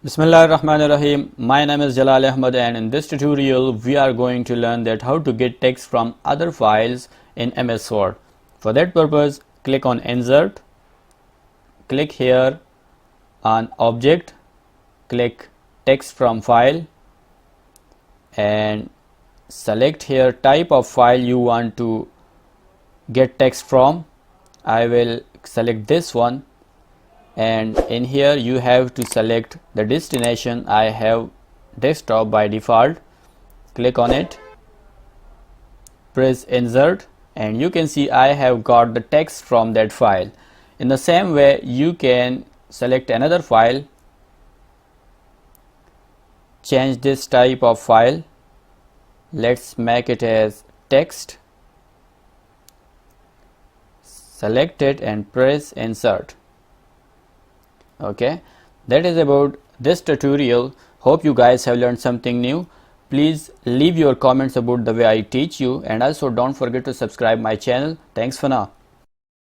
Bismillahirrahmanirrahim. My name is Jalal Ahmad, and in this tutorial we are going to learn that how to get text from other files in MS Word. For that purpose, click on Insert, click here on Object, click Text from File, and select here type of file you want to get text from. I will select this one, and in here you have to select the destination. I have desktop by default. Click on it, press Insert, and you can see I have got the text from that file. In the same way, you can select another file, change this type of file, let's make it as text, select it and press Insert. Okay, that is about this tutorial. Hope you guys have learned something new. Please leave your comments about the way I teach you, and also don't forget to subscribe my channel. Thanks for now.